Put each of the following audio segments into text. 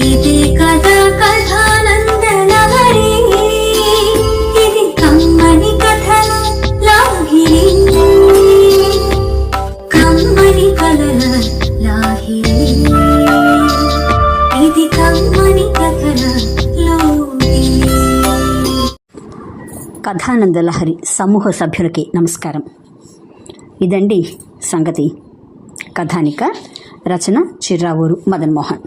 ఇది కథ కథానందనగరి, ఇది కమ్మని కథల లాహిరి, కమ్మని కథల లాహిరి, ఇది కమ్మని కథల లాహిరి. కథానందలహరి సమూహ సభ్యులకి నమస్కారం. ఇదండి సంగతి. కథానిక రచన చిర్రావూరు మదన్ మోహన్.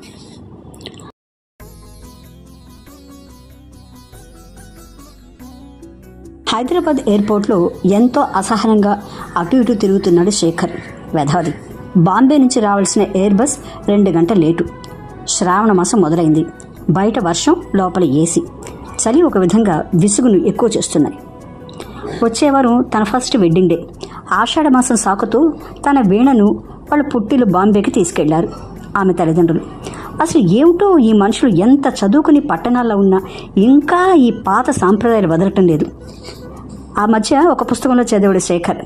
హైదరాబాద్ ఎయిర్పోర్ట్లో ఎంతో అసహనంగా అటు ఇటు తిరుగుతున్నాడు శేఖర్. వెధవది. బాంబే నుంచి రావాల్సిన ఎయిర్ బస్ 2 గంటలు లేటు. శ్రావణ మాసం మొదలైంది. బయట వర్షం, లోపల ఏసీ. చలి ఒక విధంగా విసుగును ఎక్కువ చేస్తున్నాయి. వచ్చేవారం తన ఫస్ట్ వెడ్డింగ్ డే. ఆషాఢ మాసం సాకుతూ తన వీణను వాళ్ళ పుట్టిలు బాంబేకి తీసుకెళ్లారు ఆమె తల్లిదండ్రులు. అసలు ఏమిటో ఈ మనుషులు ఎంత చదువుకుని పట్టణాల్లో ఉన్నా ఇంకా ఈ పాత సాంప్రదాయాలు వదలటం లేదు. ఆ మధ్య ఒక పుస్తకంలో చదివాడు శేఖర్.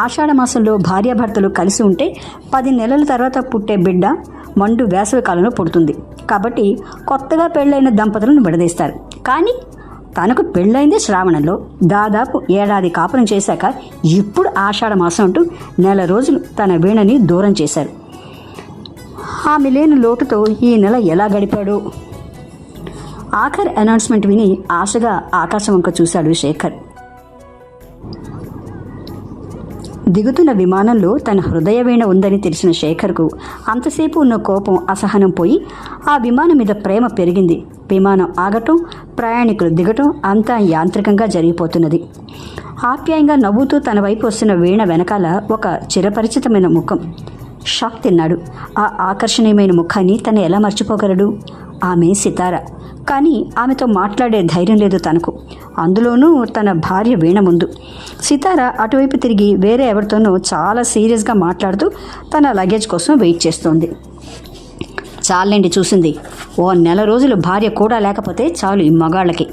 ఆషాఢ మాసంలో భార్యాభర్తలు కలిసి ఉంటే 10 నెలల తర్వాత పుట్టే బిడ్డ మండు వేసవి కాలంలో పుడుతుంది. కాబట్టి కొత్తగా పెళ్ళైన దంపతులను విడదీస్తారు. కానీ తనకు పెళ్ళైందే శ్రావణంలో. దాదాపు ఏడాది కాపురం చేశాక ఇప్పుడు ఆషాఢ మాసం అంటూ 1 నెల రోజులు తన వీణని దూరం చేశారు. ఆమె లేని లోటుతో ఈ నెల ఎలా గడిపాడో. ఆఖరి అనౌన్స్మెంట్ విని ఆశగా ఆకాశం వంక చూశాడు శేఖర్. దిగుతున్న విమానంలో తన హృదయ వీణ ఉందని తెలిసిన శేఖర్కు అంతసేపు ఉన్న కోపం, అసహనం పోయి ఆ విమానం మీద ప్రేమ పెరిగింది. విమానం ఆగటం, ప్రయాణికులు దిగటం అంతా యాంత్రికంగా జరిగిపోతున్నది. ఆప్యాయంగా నవ్వుతూ తన వైపు వస్తున్న వీణ వెనకాల ఒక చిరపరిచితమైన ముఖం. షాక్ తిన్నాడు. ఆ ఆకర్షణీయమైన ముఖాన్ని తను ఎలా మర్చిపోగలడు? ఆమె సితార. కానీ ఆమెతో మాట్లాడే ధైర్యం లేదు తనకు, అందులోనూ తన భార్య వీణ ముందు. సితార అటువైపు తిరిగి వేరే ఎవరితోనో చాలా సీరియస్గా మాట్లాడుతూ తన లగేజ్ కోసం వెయిట్ చేస్తోంది. చాలండి చూసింది. 1 నెల రోజులు భార్య కూడా లేకపోతే చాలు ఈ మగాళ్ళకి.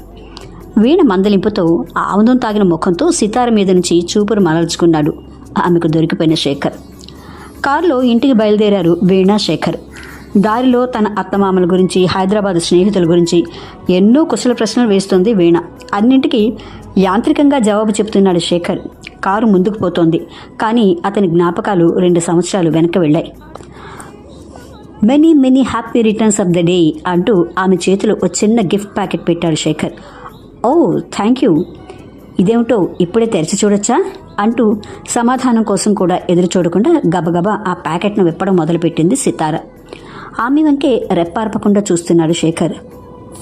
వీణ మందలింపుతో ఆముదం తాగిన ముఖంతో సితార మీద నుంచి చూపురు మరల్చుకున్నాడు ఆమెకు దొరికిపోయిన శేఖర్. కారులో ఇంటికి బయలుదేరారు వీణ, శేఖర్. దారిలో తన అత్తమామల గురించి, హైదరాబాద్ స్నేహితుల గురించి ఎన్నో కుశల ప్రశ్నలు వేస్తుంది వీణ. అన్నింటికీ యాంత్రికంగా జవాబు చెప్తున్నాడు శేఖర్. కారు ముందుకు పోతోంది. కానీ అతని జ్ఞాపకాలు 2 సంవత్సరాలు వెనక్కి వెళ్ళాయి. Many many happy returns of the day అంటూ ఆమె చేతిలో ఒక చిన్న గిఫ్ట్ ప్యాకెట్ పెట్టాడు శేఖర్. ఓ థ్యాంక్ యూ. ఇదేమిటో ఇప్పుడే తెరిచి చూడొచ్చా అంటూ సమాధానం కోసం కూడా ఎదురు చూడకుండా గబగబా ఆ ప్యాకెట్ను విప్పడం మొదలుపెట్టింది సితార. ఆమె వంకే రెప్పార్పకుండా చూస్తున్నాడు శేఖర్.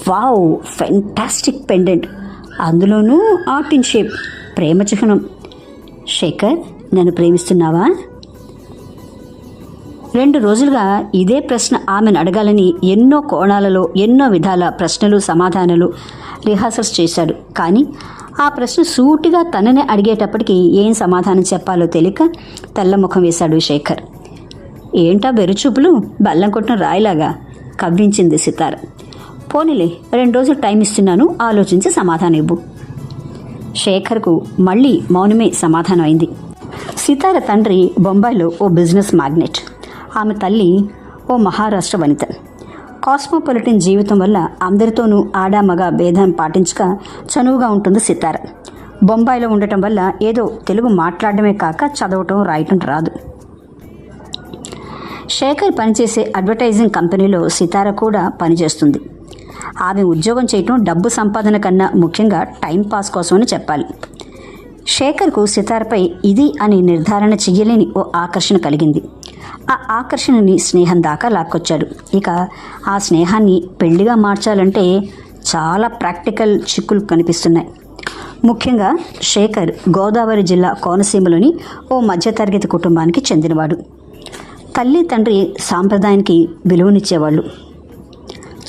వావ్, ఫెంటాస్టిక్ పెండెంట్, అందులోనూ ఆర్ట్ ఇన్ షేప్, ప్రేమ చిహ్నం. శేఖర్, నన్ను ప్రేమిస్తున్నావా? 2 రోజులుగా ఇదే ప్రశ్న ఆమెను అడగాలని ఎన్నో కోణాలలో ఎన్నో విధాల ప్రశ్నలు సమాధానాలు రిహార్సల్స్ చేశాడు. కానీ ఆ ప్రశ్న సూటిగా తననే అడిగేటప్పటికి ఏం సమాధానం చెప్పాలో తెలియక తెల్లముఖం వేశాడు శేఖర్. ఏంటా బెరుచూపులు, బల్లం కొట్టిన రాయిలాగా కవ్వించింది సితార. పోనీలే, 2 రోజులు టైం ఇస్తున్నాను, ఆలోచించి సమాధానం ఇవ్వు. శేఖర్కు మళ్ళీ మౌనమే సమాధానం అయింది. సితార తండ్రి బొంబాయిలో ఓ బిజినెస్ మ్యాగ్నెట్. ఆమె తల్లి ఓ మహారాష్ట్ర వనిత. కాస్మోపాలిటన్ జీవితం వల్ల అందరితోనూ ఆడామగ భేదం పాటించక చనువుగా ఉంటుంది సితార. బొంబాయిలో ఉండటం వల్ల ఏదో తెలుగు మాట్లాడడమే కాక చదవటం రాయటం రాదు. శేఖర్ పనిచేసే అడ్వర్టైజింగ్ కంపెనీలో సితార కూడా పనిచేస్తుంది. ఆమె ఉద్యోగం చేయటం డబ్బు సంపాదన కన్నా ముఖ్యంగా టైం పాస్ కోసమని చెప్పాలి. శేఖర్కు సితారపై ఇది అని నిర్ధారణ చెయ్యలేని ఓ ఆకర్షణ కలిగింది. ఆ ఆకర్షణని స్నేహం దాకా లాక్కొచ్చాడు. ఇక ఆ స్నేహాన్ని పెళ్లిగా మార్చాలంటే చాలా ప్రాక్టికల్ చిక్కులు కనిపిస్తున్నాయి. ముఖ్యంగా శేఖర్ గోదావరి జిల్లా కోనసీమలోని ఓ మధ్యతరగతి కుటుంబానికి చెందినవాడు. తల్లి తండ్రి సాంప్రదాయానికి విలువనిచ్చేవాళ్ళు.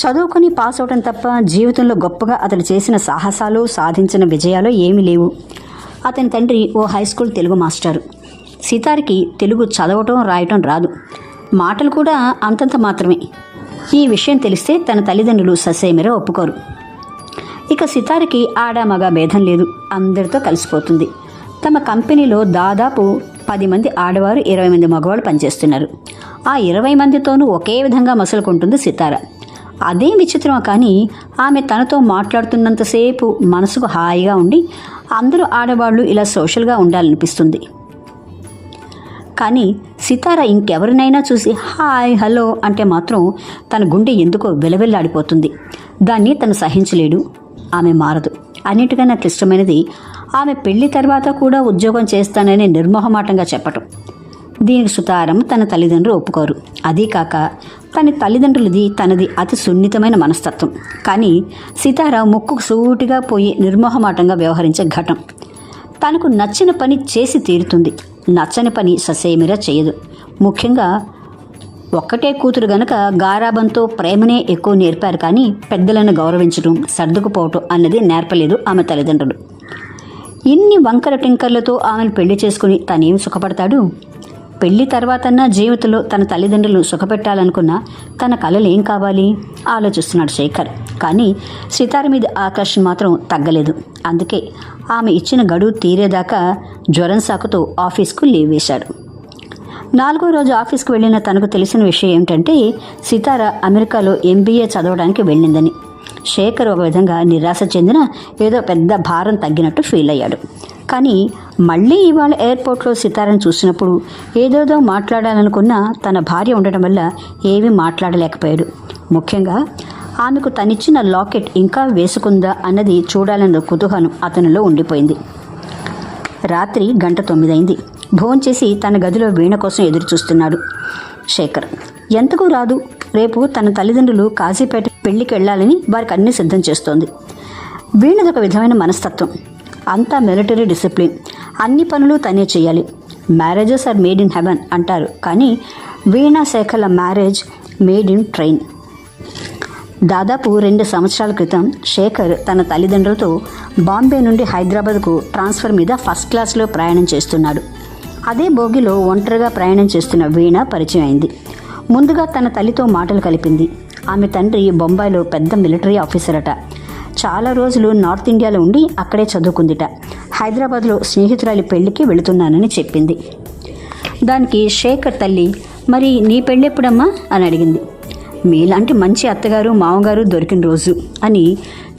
చదువుకొని పాస్ అవటం తప్ప జీవితంలో గొప్పగా అతడు చేసిన సాహసాలు, సాధించిన విజయాలు ఏమీ లేవు. అతని తండ్రి ఓ హై స్కూల్ తెలుగు మాస్టారు. సితారికి తెలుగు చదవటం రాయటం రాదు, మాటలు కూడా అంతంత మాత్రమే. ఈ విషయం తెలిస్తే తన తల్లిదండ్రులు ససేమిరా ఒప్పుకోరు. ఇక సితారికి ఆడామగ భేదం లేదు, అందరితో కలిసిపోతుంది. తమ కంపెనీలో దాదాపు 10 మంది ఆడవారు, 20 మంది మగవాళ్ళు పనిచేస్తున్నారు. ఆ 20 మందితోనూ ఒకే విధంగా మసులుకుంటుంది సితార. అదే విచిత్రమో కానీ ఆమె తనతో మాట్లాడుతున్నంతసేపు మనసుకు హాయిగా ఉండి అందరూ ఆడవాళ్ళు ఇలా సోషల్గా ఉండాలనిపిస్తుంది. కానీ సితార ఇంకెవరినైనా చూసి హాయ్ హలో అంటే మాత్రం తన గుండె ఎందుకో వెలవెల్లాడిపోతుంది. దాన్ని తను సహించలేడు. ఆమె మారదు. అన్నిటికన్నా క్లిష్టమైనది ఆమె పెళ్లి తర్వాత కూడా ఉద్యోగం చేస్తానని నిర్మోహమాటంగా చెప్పటం. దీనికి సుతారం తన తల్లిదండ్రులు ఒప్పుకోరు. అదీ కాక తన తల్లిదండ్రులది తనది అతి సున్నితమైన మనస్తత్వం. కానీ సితార ముక్కుకు సూటిగా పోయి నిర్మోహమాటంగా వ్యవహరించే ఘటం. తనకు నచ్చిన పని చేసి తీరుతుంది, నచ్చని పని ససేమిరా చేయదు. ముఖ్యంగా ఒక్కటే కూతురు గనక గారాబంతో ప్రేమనే ఎక్కువ నేర్పారు, కానీ పెద్దలను గౌరవించడం, సర్దుకుపోవటం అన్నది నేర్పలేదు ఆమె తల్లిదండ్రులు. ఇన్ని వంకర టింకర్లతో ఆమెను పెళ్లి చేసుకుని తనేం సుఖపడతాడు? పెళ్లి తర్వాతన్నా జీవితంలో తన తల్లిదండ్రులను సుఖపెట్టాలనుకున్న తన కలలు ఏం కావాలి ఆలోచిస్తున్నాడు శేఖర్. కానీ సితార మీద ఆకర్షణ మాత్రం తగ్గలేదు. అందుకే ఆమె ఇచ్చిన గడువు తీరేదాకా జ్వరం సాకుతో ఆఫీస్కు లీవ్ వేశాడు. 4వ రోజు ఆఫీస్కు వెళ్ళిన తనకు తెలిసిన విషయం ఏమిటంటే సితార అమెరికాలో MBA చదవడానికి వెళ్ళిందని. శేఖర్ ఒక విధంగా నిరాశ చెందిన ఏదో పెద్ద భారం తగ్గినట్టు ఫీల్ అయ్యాడు. కానీ మళ్ళీ ఇవాళ ఎయిర్పోర్ట్లో సితారను చూసినప్పుడు ఏదోదో మాట్లాడాలనుకున్న తన భార్య ఉండటం వల్ల ఏమీ మాట్లాడలేకపోయాడు. ముఖ్యంగా ఆమెకు తనిచ్చిన లాకెట్ ఇంకా వేసుకుందా అన్నది చూడాలన్న కుతూహలం అతనిలో ఉండిపోయింది. రాత్రి 9 అయింది. భోంచేసి తన గదిలో వీణ కోసం ఎదురు చూస్తున్నాడు శేఖర్. ఎంతకు రాదు. రేపు తన తల్లిదండ్రులు కాజీపేట పెళ్లికి వెళ్ళాలని వారికి అన్నీ సిద్ధం చేస్తోంది. వీణదొక విధమైన మనస్తత్వం. అంతా మిలిటరీ డిసిప్లిన్. అన్ని పనులు తనే చేయాలి. Marriages are made in heaven అంటారు, కానీ వీణా శేఖర్ల మ్యారేజ్ మేడ్ ఇన్ ట్రైన్. దాదాపు 2 సంవత్సరాల క్రితం శేఖర్ తన తల్లిదండ్రులతో బాంబే నుండి హైదరాబాద్కు ట్రాన్స్ఫర్ మీద ఫస్ట్ క్లాస్లో ప్రయాణం చేస్తున్నాడు. అదే బోగిలో ఒంటరిగా ప్రయాణం చేస్తున్న వీణ పరిచయం అయింది. ముందుగా తన తల్లితో మాటలు కలిపింది. ఆమె తండ్రి బొంబాయిలో పెద్ద మిలిటరీ ఆఫీసర్ అట. చాలా రోజులు నార్త్ ఇండియాలో ఉండి అక్కడే చదువుకుందిట. హైదరాబాద్లో స్నేహితురాలి పెళ్లికి వెళుతున్నానని చెప్పింది. దానికి శేఖర్ తల్లి, మరి నీ పెళ్ళెప్పుడమ్మా అని అడిగింది. మీలాంటి మంచి అత్తగారు మామగారు దొరికిన రోజు అని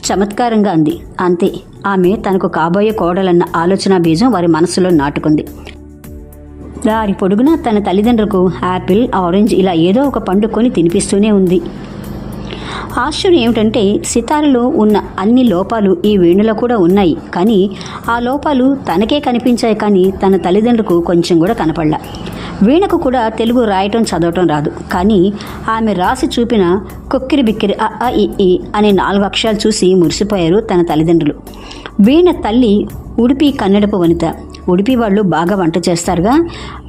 చమత్కారంగా అంది. అంతే. ఆమె తనకు కాబోయే కోడలన్న ఆలోచన బీజం వారి మనసులో నాటుకుంది. దారి పొడుగునా తన తల్లిదండ్రులకు యాపిల్, ఆరెంజ్ ఇలా ఏదో ఒక పండు కొని తినిపిస్తూనే ఉంది. ఆశ్చర్యం ఏమిటంటే సితారలో ఉన్న అన్ని లోపాలు ఈ వీణలో కూడా ఉన్నాయి. కానీ ఆ లోపాలు తనకే కనిపించాయి, కానీ తన తల్లిదండ్రులకు కొంచెం కూడా కనపడలా. వీణకు కూడా తెలుగు రాయటం చదవటం రాదు. కానీ ఆమె రాసి చూపిన కొక్కిరి బిక్కిరి అ ఇ అనే 4 అక్షరాలు చూసి మురిసిపోయారు తన తల్లిదండ్రులు. వీణ తల్లి ఉడిపి కన్నడపు వనిత. ఉడిపి వాళ్ళు బాగా వంట చేస్తారుగా,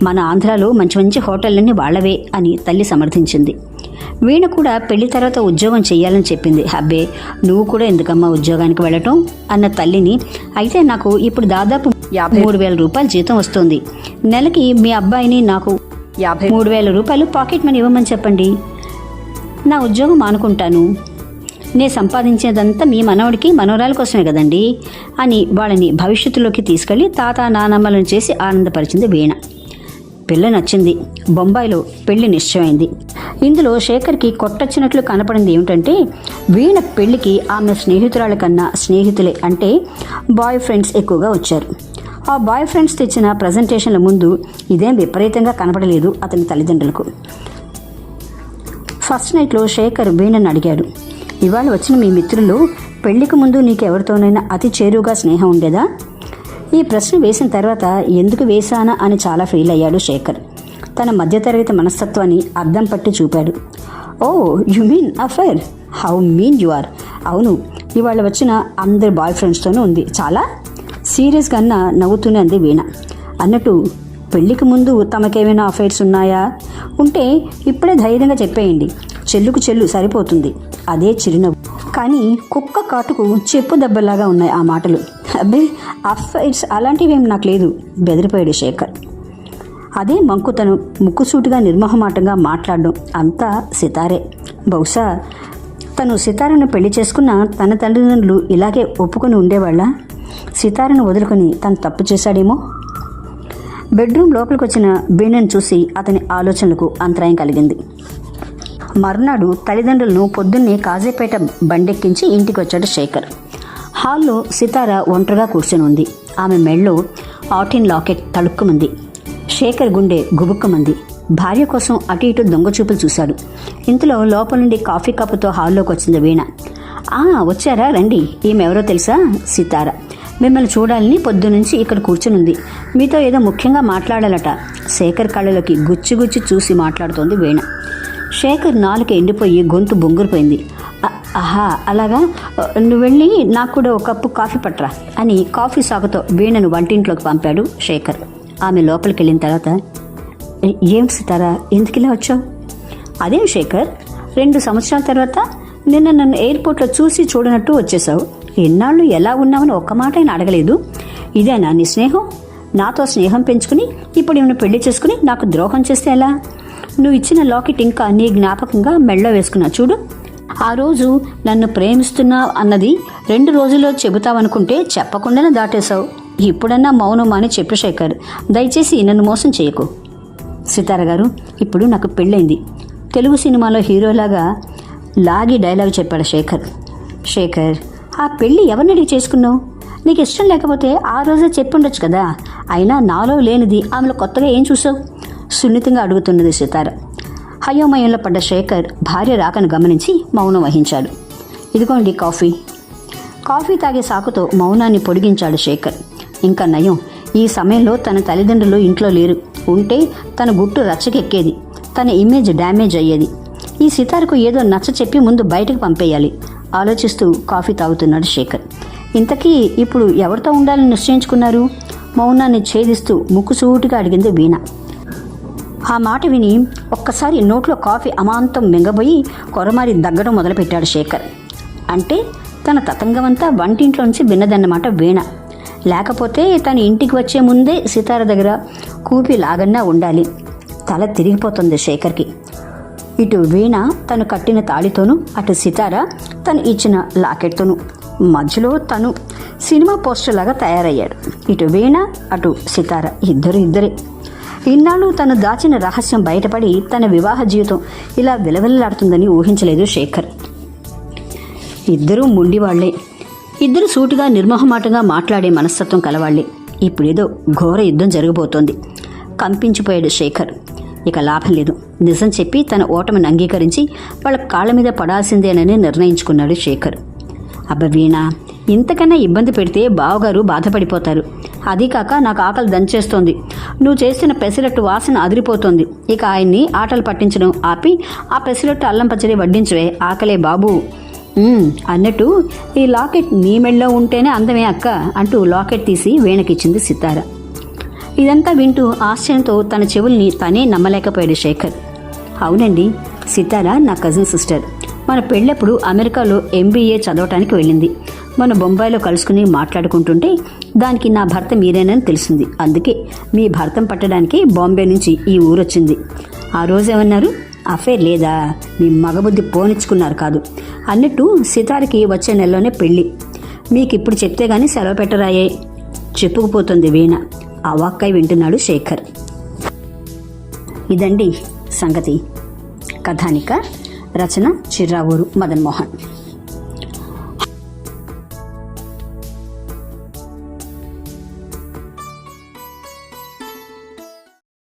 మన ఆంధ్రాలో మంచి మంచి హోటళ్ళన్నీ వాళ్ళవే అని తల్లి సమర్థించింది. వీణ కూడా పెళ్లి తర్వాత ఉద్యోగం చేయాలని చెప్పింది. అబ్బే, నువ్వు కూడా ఎందుకమ్మా ఉద్యోగానికి వెళ్ళటం అన్న తల్లిని, అయితే నాకు ఇప్పుడు దాదాపు 53,000 రూపాయలు జీతం వస్తుంది. నెలకి మీ అబ్బాయిని నాకు 53,000 రూపాయలు పాకెట్ మనీ ఇవ్వమని చెప్పండి. నా ఉద్యోగం మానుకుంటాను. నేను సంపాదించేదంతా మీ మనవడికి మనవరాల కోసమే కదండి అని వాళ్ళని భవిష్యత్తులోకి తీసుకెళ్లి తాత నానమ్మలను చేసి ఆనందపరిచింది వీణ. పిల్ల నచ్చింది. బొంబాయిలో పెళ్లి నిశ్చయమైంది. ఇందులో శేఖర్కి కొట్టొచ్చినట్లు కనపడింది ఏమిటంటే వీణ పెళ్లికి ఆమె స్నేహితురాల కన్నా స్నేహితులే అంటే బాయ్ ఫ్రెండ్స్ ఎక్కువగా వచ్చారు. ఆ బాయ్ ఫ్రెండ్స్ తెచ్చిన ప్రజెంటేషన్ల ముందు ఇదేం విపరీతంగా కనపడలేదు అతని తల్లిదండ్రులకు. ఫస్ట్ నైట్లో శేఖర్ వీణను అడిగాడు, ఇవాళ వచ్చిన మీ మిత్రులు పెళ్లికి ముందు నీకెవరితోనైనా అతి చేరువుగా స్నేహం ఉండేదా? ఈ ప్రశ్న వేసిన తర్వాత ఎందుకు వేశానా అని చాలా ఫీల్ అయ్యాడు శేఖర్. తన మధ్యతరగతి మనస్తత్వాన్ని అద్దం పట్టి చూపాడు. ఓ, you mean affair? How mean you are. అవును, ఇవాళ వచ్చిన అందరి బాయ్ ఫ్రెండ్స్తోనూ ఉంది. చాలా సీరియస్గా నవ్వుతూనే అంది వీణ. అన్నట్టు పెళ్లికి ముందు తమకేమైనా అఫైర్స్ ఉన్నాయా? ఉంటే ఇప్పుడే ధైర్యంగా చెప్పేయండి. చెల్లుకు చెల్లు సరిపోతుంది. అదే చిరునవ్వు. కానీ కుక్క కాటుకు చెప్పు దెబ్బలాగా ఉన్నాయి ఆ మాటలు. అబ్బే, అఫైర్స్ అలాంటివేం నాకు లేదు బెదిరిపోయాడు శేఖర్. అదే మంకుతను, ముక్కుసూటిగా నిర్మోహమాటంగా మాట్లాడడం అంతా సితారే. బహుశా తను సితారను పెళ్లి చేసుకున్న తన తల్లిదండ్రులు ఇలాగే ఒప్పుకొని ఉండేవాళ్ళ? సితారను వదులుకొని తను తప్పు చేశాడేమో. బెడ్రూమ్ లోపలికి వచ్చిన వీణను చూసి అతని ఆలోచనలకు అంతరాయం కలిగింది. మర్నాడు తల్లిదండ్రులను పొద్దున్నే కాజీపేట బండెక్కించి ఇంటికి వచ్చాడు శేఖర్. హాల్లో సితార ఒంటరిగా కూర్చొని ఉంది. ఆమె మెళ్ళో ఆటిన్ లాకెట్ తళుక్కుమంది. శేఖర్ గుండె గుబుక్కుమంది. భార్య కోసం అటు ఇటు దొంగచూపులు చూశాడు. ఇంతలో లోపల నుండి కాఫీ కప్పుతో హాల్లోకి వచ్చింది వీణ. వచ్చారా, రండి. ఈమెవరో తెలుసా? సితార. మిమ్మల్ని చూడాలని పొద్దునుంచి ఇక్కడ కూర్చునుంది. మీతో ఏదో ముఖ్యంగా మాట్లాడాలట. శేఖర్ కళ్ళలోకి గుచ్చి గుచ్చి చూసి మాట్లాడుతోంది వీణ. శేఖర్ నాలుక ఎండిపోయి గొంతు బొంగురిపోయింది. ఆహా, అలాగా, నువ్వు వెళ్ళి నాకు కూడా ఒక కప్పు కాఫీ పట్టరా అని కాఫీ సాగుతో వీణను వంటింట్లోకి పంపాడు శేఖర్. ఆమె లోపలికి వెళ్ళిన తర్వాత, ఏం సితారా, ఎందుకు ఇలా వచ్చావు? అదేం శేఖర్, 2 సంవత్సరాల తర్వాత నిన్న నన్ను ఎయిర్పోర్ట్లో చూసి చూడనట్టు వచ్చేసావు. ఎన్నాళ్ళు ఎలా ఉన్నామని ఒక్క మాట ఆయన అడగలేదు. ఇదేనా నీ స్నేహం? నాతో స్నేహం పెంచుకుని ఇప్పుడు ఈమెను పెళ్లి చేసుకుని నాకు ద్రోహం చేస్తే ఎలా? నువ్వు ఇచ్చిన లాకెట్ ఇంకా నీ జ్ఞాపకంగా మెళ్ళో వేసుకున్నా చూడు. ఆ రోజు నన్ను ప్రేమిస్తున్నా అన్నది 2 రోజుల్లో చెబుతావనుకుంటే చెప్పకుండానే దాటేశావు. ఇప్పుడన్నా మౌనం అని చెప్పు శేఖర్. దయచేసి నన్ను మోసం చేయకు. సితార గారు, ఇప్పుడు నాకు పెళ్ళైంది. తెలుగు సినిమాలో హీరోలాగా లాగి డైలాగ్ చెప్పాడు శేఖర్. శేఖర్, ఆ పెళ్ళి ఎవరిని అడిగి చేసుకున్నావు? నీకు ఇష్టం లేకపోతే ఆ రోజే చెప్పుండొచ్చు కదా. అయినా నాలో లేనిది ఆమెలో కొత్తగా ఏం చూసావు? సున్నితంగా అడుగుతున్నది సితార. అయోమయంలో పడ్డ శేఖర్ భార్య రాకను గమనించి మౌనం వహించాడు. ఇదిగోండి కాఫీ. కాఫీ తాగే సాకుతో మౌనాన్ని పొడిగించాడు శేఖర్. ఇంకా నయం, ఈ సమయంలో తన తల్లిదండ్రులు ఇంట్లో లేరు. ఉంటే తన గుట్టు రచ్చకెక్కేది, తన ఇమేజ్ డ్యామేజ్ అయ్యేది. ఈ సితారకు ఏదో నచ్చ చెప్పి ముందు బయటకు పంపేయాలి ఆలోచిస్తూ కాఫీ తాగుతున్నాడు శేఖర్. ఇంతకీ ఇప్పుడు ఎవరితో ఉండాలని నిశ్చయించుకున్నారు? మౌనాన్ని ఛేదిస్తూ ముక్కుసూటిగా అడిగింది వీణ. ఆ మాట విని ఒక్కసారి నోట్లో కాఫీ అమాంతం మింగబోయి కొరమారి దగ్గడం మొదలుపెట్టాడు శేఖర్. అంటే తన తతంగమంతా వంటింట్లోంచి విన్నదన్నమాట వీణ. లేకపోతే తన ఇంటికి వచ్చే ముందే సితార దగ్గర కూపి లాగన్నా ఉండాలి. తల తిరిగిపోతుంది శేఖర్కి. ఇటు వీణ తను కట్టిన తాళితోనూ, అటు సితార తను ఇచ్చిన లాకెట్తోనూ. మధ్యలో తను సినిమా పోస్టర్ లాగా తయారయ్యాడు. ఇటు వీణ, అటు సితార, ఇద్దరే. ఇన్నాళ్ళు తను దాచిన రహస్యం బయటపడి తన వివాహ జీవితం ఇలా విలవిల్లాడుతుందని ఊహించలేదు శేఖర్. ఇద్దరూ మొండివాళ్లే. ఇద్దరు సూటిగా నిర్మోహమాటంగా మాట్లాడే మనస్తత్వం కలవాళ్లే. ఇప్పుడేదో ఘోర యుద్ధం జరగబోతోంది. కంపించిపోయాడు శేఖర్. ఇక లాభం లేదు. నిజం చెప్పి తన ఓటమిని అంగీకరించి వాళ్ళ కాళ్ళ మీద పడాల్సిందేనని నిర్ణయించుకున్నాడు శేఖర్. అబ్బ వీణ, ఇంతకన్నా ఇబ్బంది పెడితే బావగారు బాధపడిపోతారు. అదీ కాక నాకు ఆకలి దంచేస్తోంది. నువ్వు చేస్తున్న పెసరట్టు వాసన అదిరిపోతోంది. ఇక ఆయన్ని ఆటలు పట్టించడం ఆపి ఆ పెసరట్టు అల్లం పచ్చడి వడ్డించవే. ఆకలే బాబు. అన్నట్టు ఈ లాకెట్ నీ మెళ్ళలో ఉంటేనే అందమే అక్క అంటూ లాకెట్ తీసి వీణకిచ్చింది సితార. ఇదంతా వింటూ ఆశ్చర్యంతో తన చెవుల్ని తనే నమ్మలేకపోయాడు శేఖర్. అవునండి, సితార నా కజిన్ సిస్టర్. మన పెళ్ళప్పుడు అమెరికాలో MBA చదవటానికి వెళ్ళింది. మన బొంబాయిలో కలుసుకుని మాట్లాడుకుంటుంటే దానికి నా భర్త మీరేనని తెలిసింది. అందుకే మీ భర్తం పట్టడానికి బాంబే నుంచి ఈ ఊరొచ్చింది. ఆ రోజేమన్నారు? అఫేర్ లేదా? మీ మగబుద్ధి పోనిచ్చుకున్నారు కాదు. అన్నట్టు సితారకి వచ్చే నెలలోనే పెళ్ళి. మీకు ఇప్పుడు చెప్తే గానీ సెలవు పెట్టరాయే చెప్పుకుపోతుంది వీణ. అవాక్కై వింటున్నాడు శేఖర్. ఇదండి సంగతి. కథానిక రచన చిర్రావూరు మదన్ మోహన్.